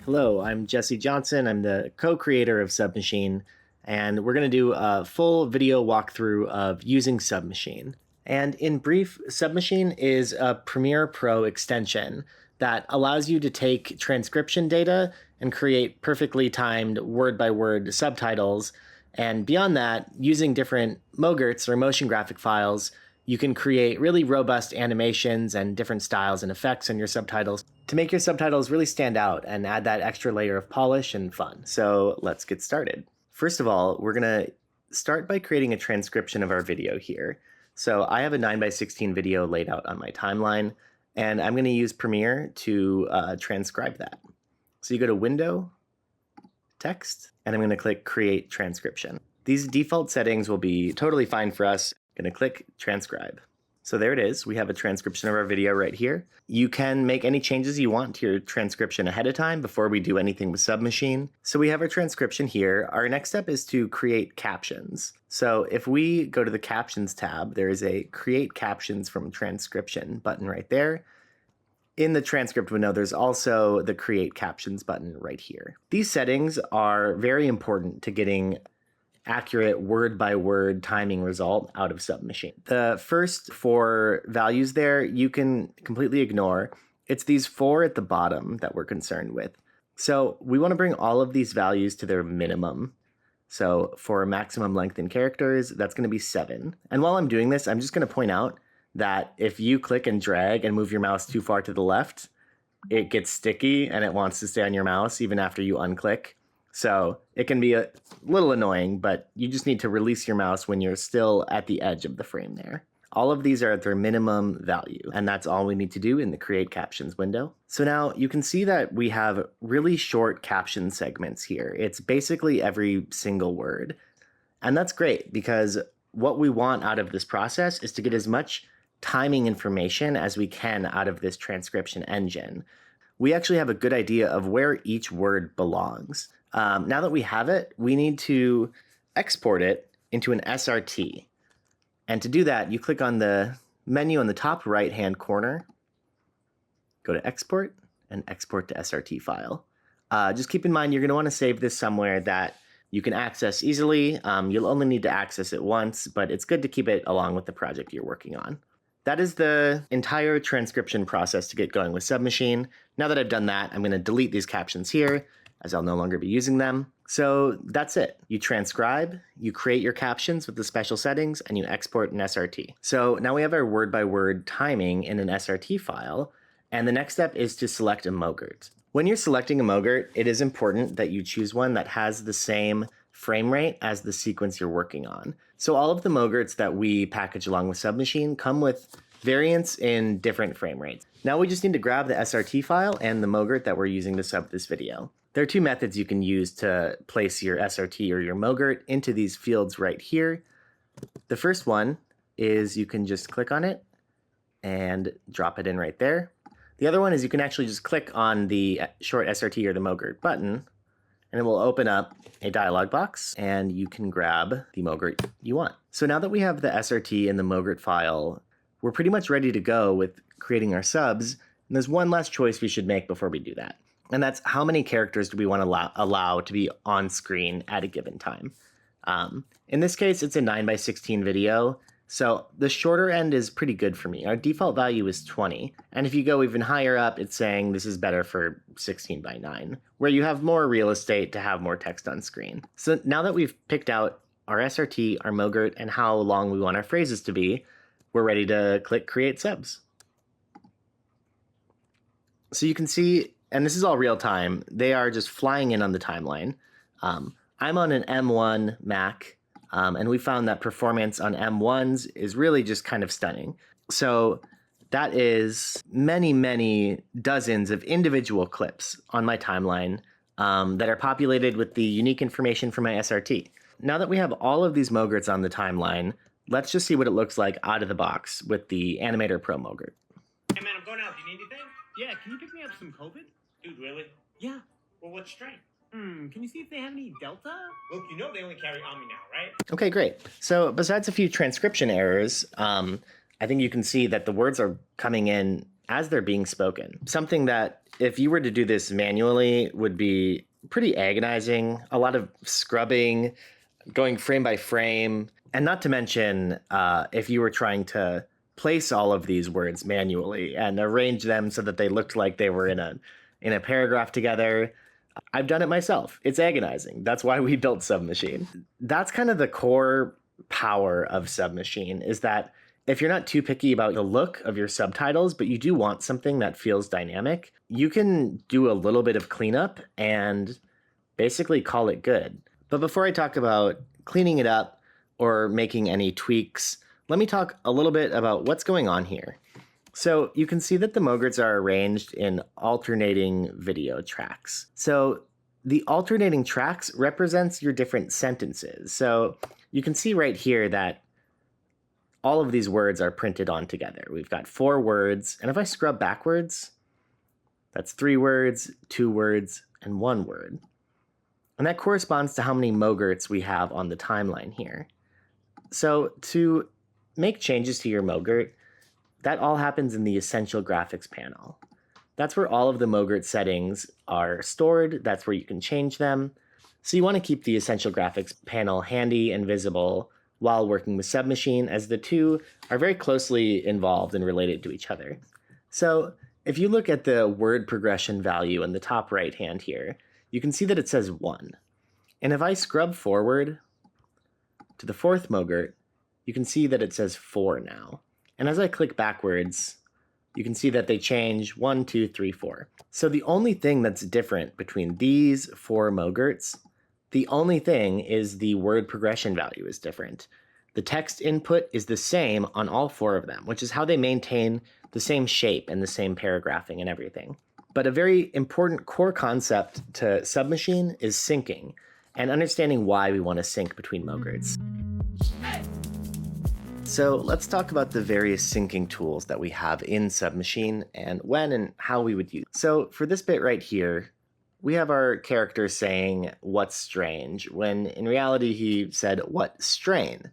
Hello, I'm Jesse Johnson. I'm the co-creator of SubMachine, and we're going to do a full video walkthrough of using SubMachine. And in brief, SubMachine is a Premiere Pro extension that allows you to take transcription data and create perfectly timed word-by-word subtitles. And beyond that, using different Mogrts or motion graphic files, you can create really robust animations and different styles and effects in your subtitles to make your subtitles really stand out and add that extra layer of polish and fun. So let's get started. First of all, we're gonna start by creating a transcription of our video here. So I have a 9:16 video laid out on my timeline, and I'm gonna use Premiere to transcribe that. So you go to Window, Text, and I'm gonna click Create Transcription. These default settings will be totally fine for us. Gonna click transcribe. So there it is. We have a transcription of our video right here. You can make any changes you want to your transcription ahead of time before we do anything with SubMachine. So we have our transcription here. Our next step is to create captions. So if we go to the Captions tab, there is a Create Captions from Transcription button right there. In the transcript window, there's also the Create Captions button right here. These settings are very important to getting accurate word-by-word timing result out of SubMachine. The first four values there you can completely ignore. It's these four at the bottom that we're concerned with. So we want to bring all of these values to their minimum. So for maximum length in characters, that's going to be 7. And while I'm doing this, I'm just going to point out that if you click and drag and move your mouse too far to the left, it gets sticky and it wants to stay on your mouse even after you unclick. So it can be a little annoying, but you just need to release your mouse when you're still at the edge of the frame there. All of these are at their minimum value, and that's all we need to do in the Create Captions window. So now you can see that we have really short caption segments here. It's basically every single word. And that's great because what we want out of this process is to get as much timing information as we can out of this transcription engine. We actually have a good idea of where each word belongs. Now that we have it, we need to export it into an SRT. And to do that, you click on the menu on the top right-hand corner, go to Export, and Export to SRT file. Just keep in mind, you're going to want to save this somewhere that you can access easily. You'll only need to access it once, but it's good to keep it along with the project you're working on. That is the entire transcription process to get going with SubMachine. Now that I've done that, I'm going to delete these captions here, as I'll no longer be using them. So that's it. You transcribe, you create your captions with the special settings, and you export an SRT. So now we have our word-by-word timing in an SRT file, and the next step is to select a Mogrt. When you're selecting a Mogrt, it is important that you choose one that has the same frame rate as the sequence you're working on. So all of the Mogrts that we package along with SubMachine come with variants in different frame rates. Now we just need to grab the SRT file and the Mogrt that we're using to sub this video. There are two methods you can use to place your SRT or your Mogrt into these fields right here. The first one is you can just click on it and drop it in right there. The other one is you can actually just click on the short SRT or the Mogrt button, and it will open up a dialog box, and you can grab the Mogrt you want. So now that we have the SRT and the Mogrt file, we're pretty much ready to go with creating our subs. And there's one last choice we should make before we do that. And that's how many characters do we want to allow to be on screen at a given time. In this case, it's a 9:16 video. So the shorter end is pretty good for me. Our default value is 20. And if you go even higher up, it's saying this is better for 16:9, where you have more real estate to have more text on screen. So now that we've picked out our SRT, our Mogrt, and how long we want our phrases to be, we're ready to click Create Subs. So you can see, and this is all real time, they are just flying in on the timeline. I'm on an M1 Mac, and we found that performance on M1s is really just kind of stunning. So that is many, many dozens of individual clips on my timeline that are populated with the unique information from my SRT. Now that we have all of these Mogrts on the timeline, let's just see what it looks like out of the box with the Animator Pro Mogrt. Hey man, I'm going out. Do you need anything? Yeah, can you pick me up some COVID? Dude, really? Yeah. Well, what strain? Can you see if they have any Delta? Look, you know they only carry Omni now, right? Okay, great. So besides a few transcription errors, I think you can see that the words are coming in as they're being spoken. Something that if you were to do this manually, would be pretty agonizing. A lot of scrubbing, going frame by frame, and not to mention if you were trying to place all of these words manually and arrange them so that they looked like they were in a paragraph together. I've done it myself. It's agonizing. That's why we built SubMachine. That's kind of the core power of SubMachine, is that if you're not too picky about the look of your subtitles, but you do want something that feels dynamic, you can do a little bit of cleanup and basically call it good. But before I talk about cleaning it up or making any tweaks, let me talk a little bit about what's going on here. So you can see that the Mogrts are arranged in alternating video tracks. So the alternating tracks represents your different sentences. So you can see right here that all of these words are printed on together. We've got 4 words, and if I scrub backwards, that's 3 words, 2 words, and 1 word. And that corresponds to how many Mogrts we have on the timeline here. So to make changes to your Mogrt, that all happens in the Essential Graphics panel. That's where all of the Mogrt settings are stored. That's where you can change them. So you want to keep the Essential Graphics panel handy and visible while working with SubMachine, as the two are very closely involved and related to each other. So if you look at the word progression value in the top right hand here, you can see that it says 1. And if I scrub forward to the 4th Mogrt, you can see that it says 4 now. And as I click backwards, you can see that they change 1, 2, 3, 4. So the only thing that's different between these 4 Mogrts, the only thing is the word progression value is different. The text input is the same on all 4 of them, which is how they maintain the same shape and the same paragraphing and everything. But a very important core concept to SubMachine is syncing and understanding why we want to sync between Mogrts. So let's talk about the various syncing tools that we have in SubMachine and when and how we would use. So for this bit right here, we have our character saying, "What's strange?" when in reality he said, "What strain?"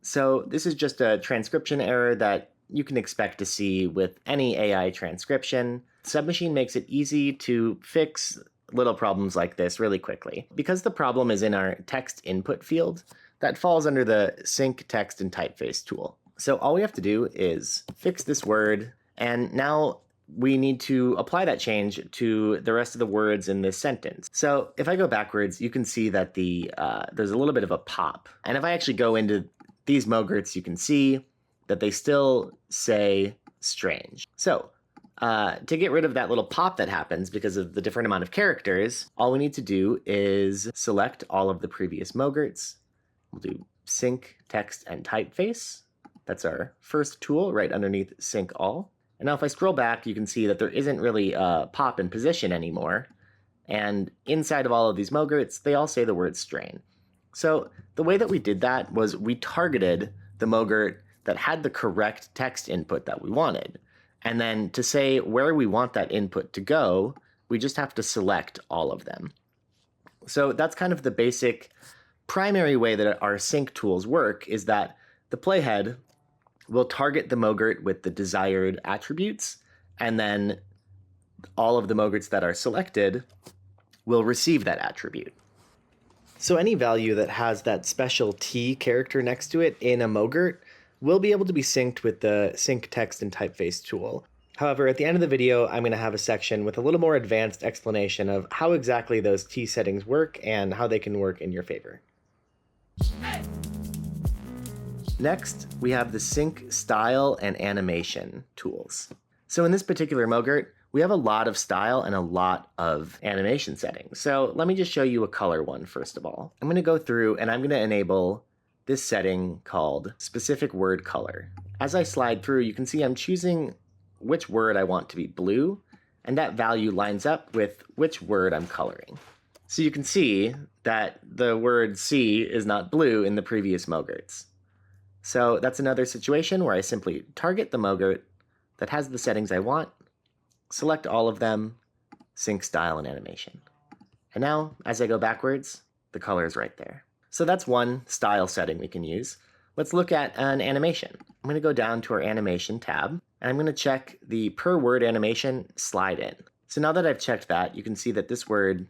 So this is just a transcription error that you can expect to see with any AI transcription. SubMachine makes it easy to fix little problems like this really quickly. Because the problem is in our text input field, that falls under the Sync Text and Typeface tool. So all we have to do is fix this word, and now we need to apply that change to the rest of the words in this sentence. So if I go backwards, you can see that there's a little bit of a pop. And if I actually go into these Mogrts, you can see that they still say strange. So to get rid of that little pop that happens because of the different amount of characters, all we need to do is select all of the previous Mogrts. We'll do Sync Text and Typeface. That's our first tool right underneath Sync All. And now if I scroll back, you can see that there isn't really a pop in position anymore. And inside of all of these Mogrts, they all say the word strain. So the way that we did that was we targeted the Mogrt that had the correct text input that we wanted. And then to say where we want that input to go, we just have to select all of them. So that's kind of the basic primary way that our sync tools work, is that the playhead will target the Mogrt with the desired attributes, and then all of the Mogrts that are selected will receive that attribute. So any value that has that special T character next to it in a Mogrt will be able to be synced with the Sync Text and Typeface tool. However, at the end of the video, I'm going to have a section with a little more advanced explanation of how exactly those T settings work and how they can work in your favor. Next, we have the Sync Style and Animation tools. So in this particular Mogrt, we have a lot of style and a lot of animation settings. So let me just show you a color one first of all. I'm going to go through and I'm going to enable this setting called Specific Word Color. As I slide through, you can see I'm choosing which word I want to be blue, and that value lines up with which word I'm coloring. So you can see that the word C is not blue in the previous Mogrts. So that's another situation where I simply target the Mogrt that has the settings I want, select all of them, sync style and animation. And now, as I go backwards, the color is right there. So that's one style setting we can use. Let's look at an animation. I'm going to go down to our animation tab, and I'm going to check the per word animation slide in. So now that I've checked that, you can see that this word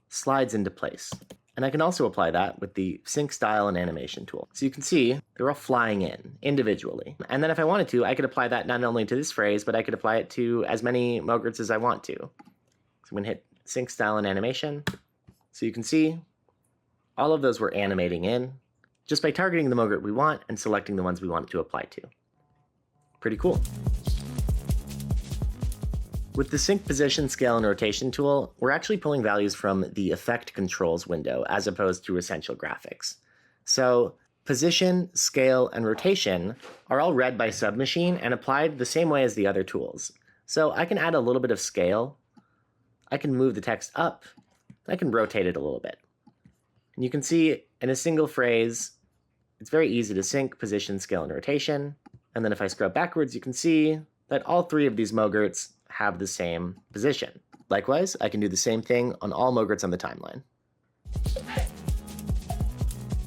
slides into place. And I can also apply that with the sync style and animation tool. So you can see they're all flying in individually. And then if I wanted to, I could apply that not only to this phrase, but I could apply it to as many Mogrts as I want to. So I'm going to hit sync style and animation. So you can see all of those were animating in just by targeting the Mogrt we want and selecting the ones we want it to apply to. Pretty cool. With the Sync Position, Scale, and Rotation tool, we're actually pulling values from the Effect Controls window as opposed to Essential Graphics. So Position, Scale, and Rotation are all read by SubMachine and applied the same way as the other tools. So I can add a little bit of scale, I can move the text up, I can rotate it a little bit. And you can see in a single phrase, it's very easy to sync, position, scale, and rotation. And then if I scrub backwards, you can see that all three of these Mogrts have the same position. Likewise, I can do the same thing on all Mogrts on the timeline.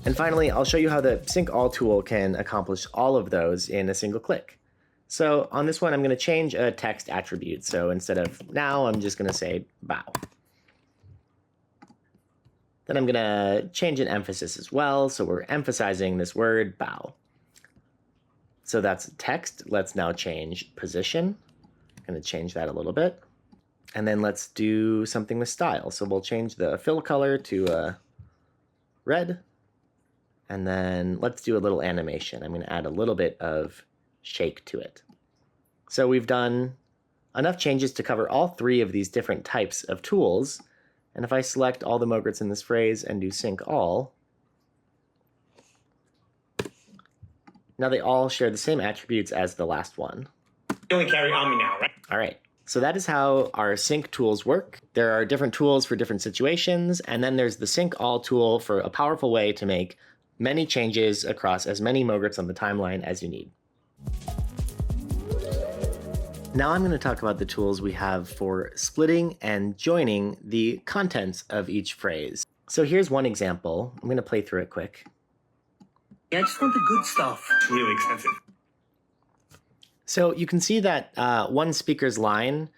And finally, I'll show you how the Sync All tool can accomplish all of those in a single click. So on this one, I'm going to change a text attribute. So instead of now, I'm just going to say bow. Then I'm going to change an emphasis as well. So we're emphasizing this word bow. So that's text. Let's now change position. I'm going to change that a little bit. And then let's do something with style. So we'll change the fill color to red. And then let's do a little animation. I'm going to add a little bit of shake to it. So we've done enough changes to cover all three of these different types of tools. And if I select all the Mogrts in this phrase and do sync all, now they all share the same attributes as the last one. You only carry Omni now, right? All right, so that is how our sync tools work. There are different tools for different situations, and then there's the sync all tool for a powerful way to make many changes across as many Mogrts on the timeline as you need. Now I'm going to talk about the tools we have for splitting and joining the contents of each phrase. So here's one example. I'm going to play through it quick. Yeah, I just want the good stuff. It's really expensive. So you can see that one speaker's line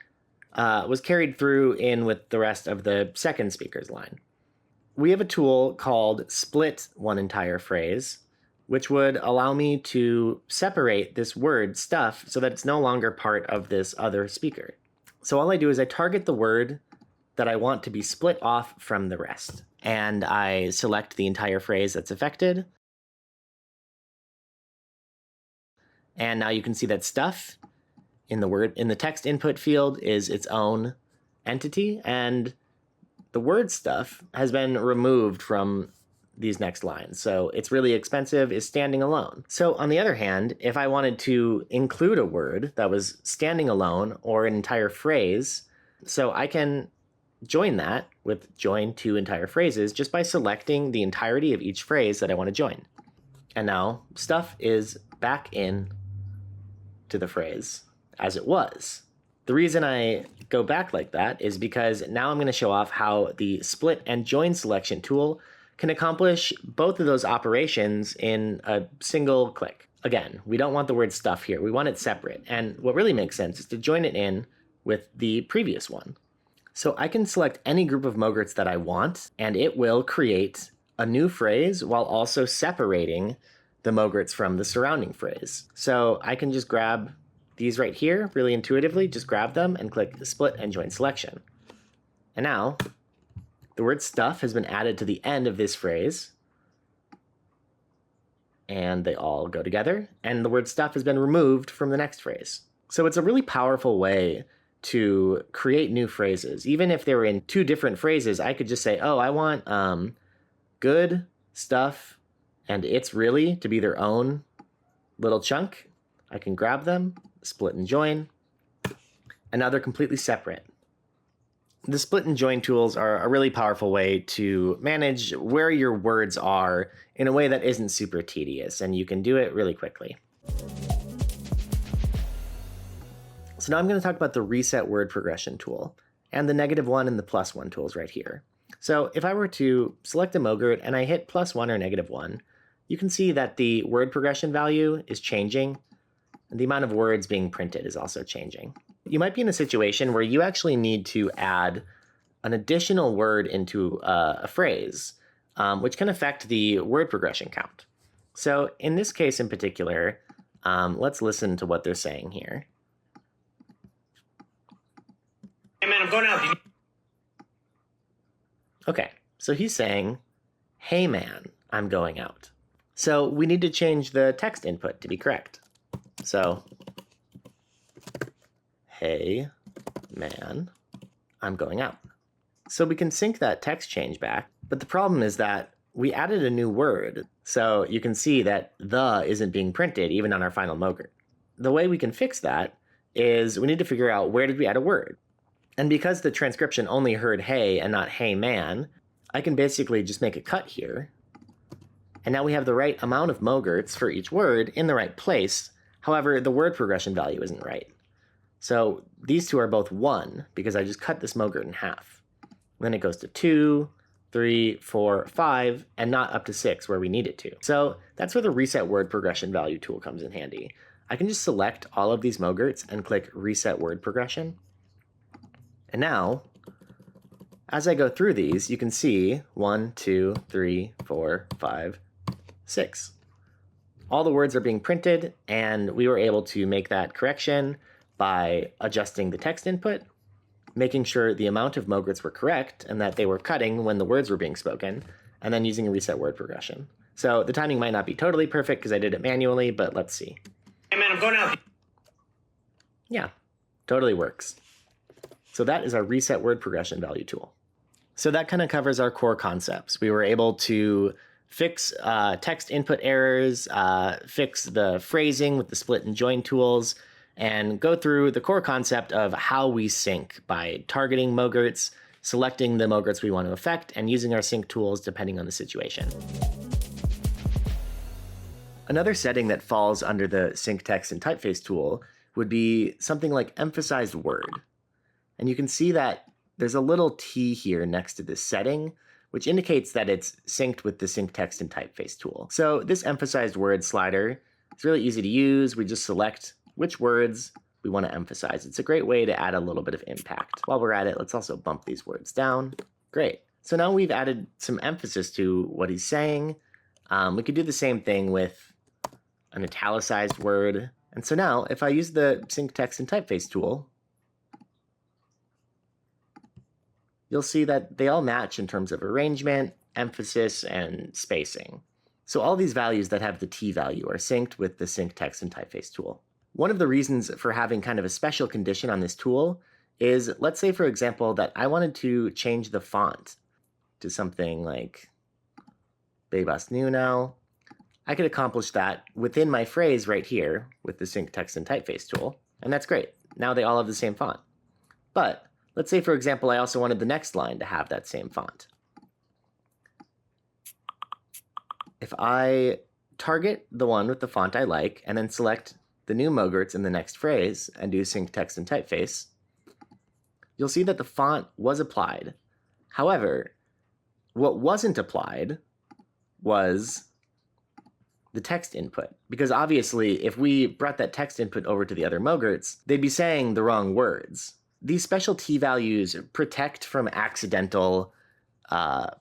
was carried through in with the rest of the second speaker's line. We have a tool called Split One Entire Phrase, which would allow me to separate this word stuff so that it's no longer part of this other speaker. So all I do is I target the word that I want to be split off from the rest, and I select the entire phrase that's affected. And now you can see that stuff in the text input field is its own entity, and the word stuff has been removed from these next lines. So it's really expensive is standing alone. So on the other hand, if I wanted to include a word that was standing alone or an entire phrase, so I can join that with join two entire phrases just by selecting the entirety of each phrase that I want to join. And now stuff is back in to the phrase as it was. The reason I go back like that is because now I'm going to show off how the split and join selection tool can accomplish both of those operations in a single click. Again, we don't want the word stuff here. We want it separate. And what really makes sense is to join it in with the previous one. So I can select any group of Mogrts that I want, and it will create a new phrase while also separating the Mogrts from the surrounding phrase. So I can just grab these right here really intuitively, just grab them and click split and join selection. And now the word stuff has been added to the end of this phrase, and they all go together, and the word stuff has been removed from the next phrase. So it's a really powerful way to create new phrases. Even if they were in two different phrases, I could just say, oh, I want good stuff and it's really to be their own little chunk. I can grab them, split and join, and now they're completely separate. The split and join tools are a really powerful way to manage where your words are in a way that isn't super tedious, and you can do it really quickly. So now I'm going to talk about the reset word progression tool and the -1 and the +1 tools right here. So if I were to select a Mogrt and I hit +1 or -1, you can see that the word progression value is changing, and the amount of words being printed is also changing. You might be in a situation where you actually need to add an additional word into a phrase, which can affect the word progression count. So in this case in particular, let's listen to what they're saying here. Hey man, I'm going out. Okay, so he's saying, hey man, I'm going out. So we need to change the text input to be correct. So, hey man, I'm going out. So we can sync that text change back, but the problem is that we added a new word. So you can see that the isn't being printed even on our final Mogrt. The way we can fix that is we need to figure out where did we add a word. And because the transcription only heard hey and not hey man, I can basically just make a cut here. And now we have the right amount of Mogrts for each word in the right place. However, the word progression value isn't right. So these two are both 1 because I just cut this Mogrt in half. Then it goes to 2, 3, 4, 5, and not up to 6 where we need it to. So that's where the reset word progression value tool comes in handy. I can just select all of these Mogrts and click reset word progression. And now, as I go through these, you can see 1, 2, 3, 4, 5, 6. All the words are being printed, and we were able to make that correction by adjusting the text input, making sure the amount of Mogrts were correct and that they were cutting when the words were being spoken, and then using a reset word progression. So the timing might not be totally perfect because I did it manually, but let's see. Hey man, I'm going out. Yeah, totally works. So that is our reset word progression value tool. So that kind of covers our core concepts. We were able to fix text input errors, fix the phrasing with the split and join tools, and go through the core concept of how we sync by targeting Mogrts, selecting the Mogrts we want to affect, and using our sync tools depending on the situation. Another setting that falls under the sync text and typeface tool would be something like emphasized word. And you can see that there's a little T here next to this setting, which indicates that it's synced with the sync text and typeface tool. So this emphasized word slider is really easy to use. We just select which words we want to emphasize. It's a great way to add a little bit of impact. While we're at it, let's also bump these words down. Great. So now we've added some emphasis to what he's saying. We could do the same thing with an italicized word. And so now if I use the sync text and typeface tool, you'll see that they all match in terms of arrangement, emphasis, and spacing. So all these values that have the T value are synced with the sync text and typeface tool. One of the reasons for having kind of a special condition on this tool is, let's say, for example, that I wanted to change the font to something like Bebas New now. I could accomplish that within my phrase right here with the sync text and typeface tool, and that's great. Now they all have the same font. But let's say, for example, I also wanted the next line to have that same font. If I target the one with the font I like and then select the new Mogrts in the next phrase and do sync text and typeface, you'll see that the font was applied. However, what wasn't applied was the text input. Because obviously, if we brought that text input over to the other Mogrts, they'd be saying the wrong words. These special T values protect from accidental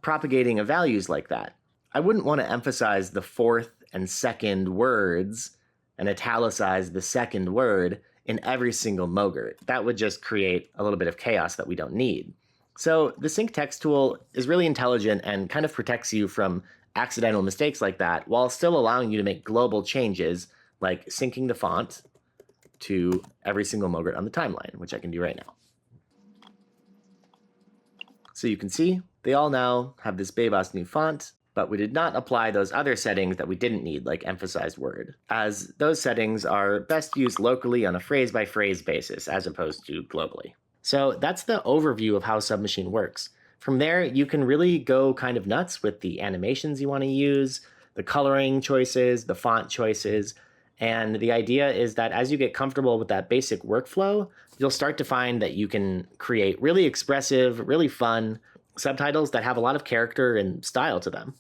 propagating of values like that. I wouldn't want to emphasize the fourth and second words and italicize the second word in every single Mogrt. That would just create a little bit of chaos that we don't need. So the sync text tool is really intelligent and kind of protects you from accidental mistakes like that while still allowing you to make global changes like syncing the font to every single Mogrt on the timeline, which I can do right now. So you can see they all now have this Bebas New font, but we did not apply those other settings that we didn't need, like emphasized word, as those settings are best used locally on a phrase-by-phrase basis as opposed to globally. So that's the overview of how SubMachine works. From there, you can really go kind of nuts with the animations you want to use, the coloring choices, the font choices, and the idea is that as you get comfortable with that basic workflow, you'll start to find that you can create really expressive, really fun subtitles that have a lot of character and style to them.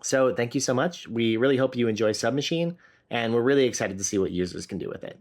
So thank you so much. We really hope you enjoy SubMachine, and we're really excited to see what users can do with it.